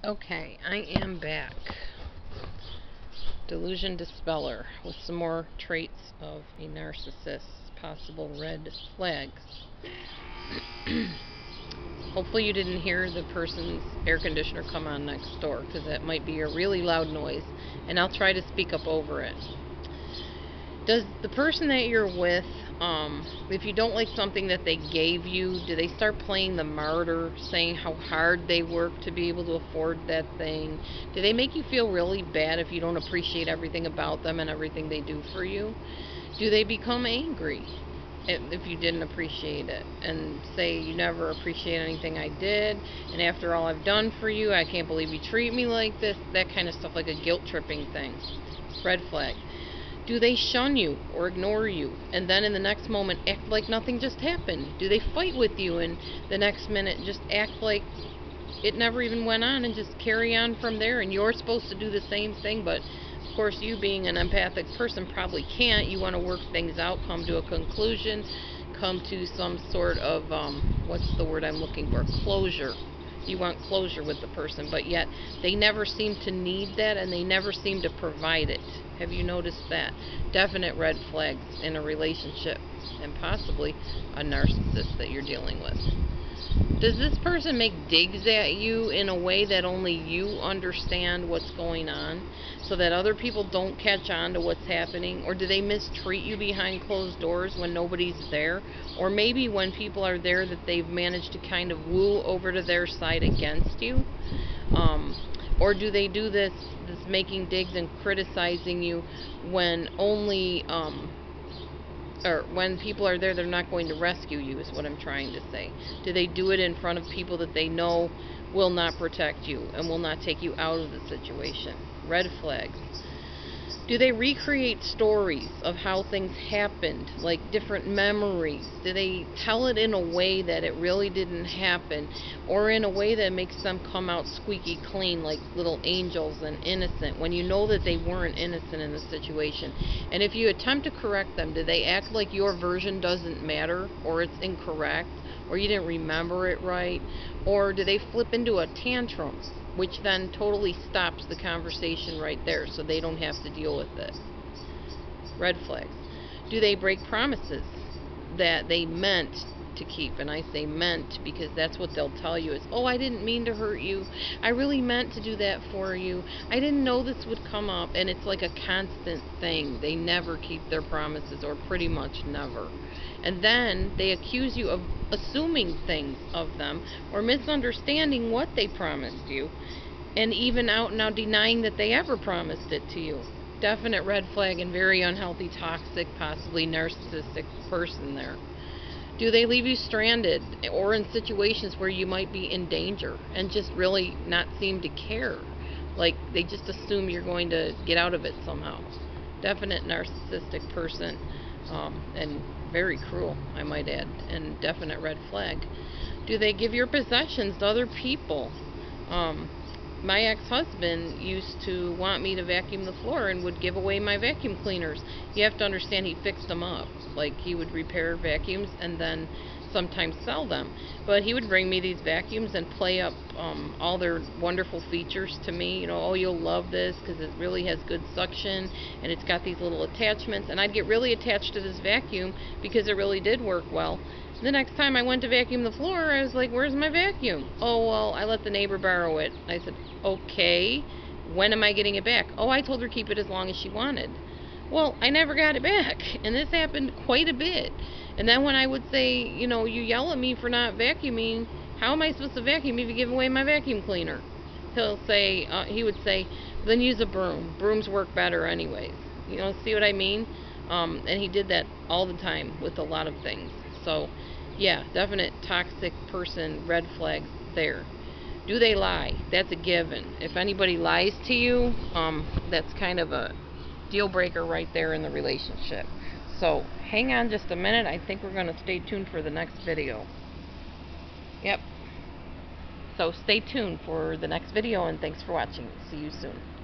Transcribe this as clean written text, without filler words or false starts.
Okay, I am back. DelusionDispeller with some more traits of a narcissist, possible red flags. Hopefully you didn't hear the person's air conditioner come on next door, because that might be a really loud noise, and I'll try to speak up over it. Does the person that you're with, if you don't like something that they gave you, do they start playing the martyr, saying how hard they work to be able to afford that thing? Do they make you feel really bad if you don't appreciate everything about them and everything they do for you? Do they become angry if you didn't appreciate it and say you never appreciate anything I did, and after all I've done for you, I can't believe you treat me like this? That kind of stuff, like a guilt-tripping thing. Red flag. Do they shun you or ignore you, and then in the next moment act like nothing just happened? Do they fight with you and the next minute just act like it never even went on and just carry on from there, and you're supposed to do the same thing, but of course you, being an empathic person, probably can't. You want to work things out, come to a conclusion, come to some sort of, what's the word I'm looking for, closure. You want closure with the person, but yet they never seem to need that, and they never seem to provide it. Have you noticed that? Definite red flags in a relationship, and possibly a narcissist that you're dealing with. Does this person make digs at you in a way that only you understand what's going on, so that other people don't catch on to what's happening? Or do they mistreat you behind closed doors when nobody's there? Or maybe when people are there, that they've managed to kind of woo over to their side against you? Or do they do this making digs and criticizing you when only or when people are there, they're not going to rescue you, is what I'm trying to say. Do they do it in front of people that they know will not protect you and will not take you out of the situation? Red flags. Do they recreate stories of how things happened, like different memories? Do they tell it in a way that it really didn't happen, or in a way that makes them come out squeaky clean, like little angels and innocent, when you know that they weren't innocent in the situation? And if you attempt to correct them, do they act like your version doesn't matter, or it's incorrect, or you didn't remember it right? Or do they flip into a tantrum, which then totally stops the conversation right there, so they don't have to deal with it? Red flags. Do they break promises that they meant to keep? And I say meant because that's what they'll tell you is, oh, I didn't mean to hurt you. I really meant to do that for you. I didn't know this would come up. And it's like a constant thing. They never keep their promises, or pretty much never. And then they accuse you of assuming things of them, or misunderstanding what they promised you, and even out now denying that they ever promised it to you. Definite red flag, and very unhealthy, toxic, possibly narcissistic person there. Do they leave you stranded or in situations where you might be in danger and just really not seem to care? Like they just assume you're going to get out of it somehow. Definite narcissistic person, and very cruel, I might add, and definite red flag. Do they give your possessions to other people? My ex-husband used to want me to vacuum the floor and would give away my vacuum cleaners. You have to understand, he fixed them up. Like, he would repair vacuums and then sometimes sell them. But he would bring me these vacuums and play up all their wonderful features to me. You know, oh, you'll love this because it really has good suction and it's got these little attachments. And I'd get really attached to this vacuum because it really did work well. The next time I went to vacuum the floor, I was like, where's my vacuum? Oh, well, I let the neighbor borrow it. I said, okay, when am I getting it back? Oh, I told her keep it as long as she wanted. Well, I never got it back, and this happened quite a bit. And then when I would say, you know, you yell at me for not vacuuming, how am I supposed to vacuum if you give away my vacuum cleaner? He would say, then use a broom. Brooms work better anyways. You know, see what I mean? And he did that all the time with a lot of things. So, yeah, definite toxic person, red flags there. Do they lie? That's a given. If anybody lies to you, that's kind of a deal breaker right there in the relationship. So, hang on just a minute. I think we're going to stay tuned for the next video. Yep. So, stay tuned for the next video, and thanks for watching. See you soon.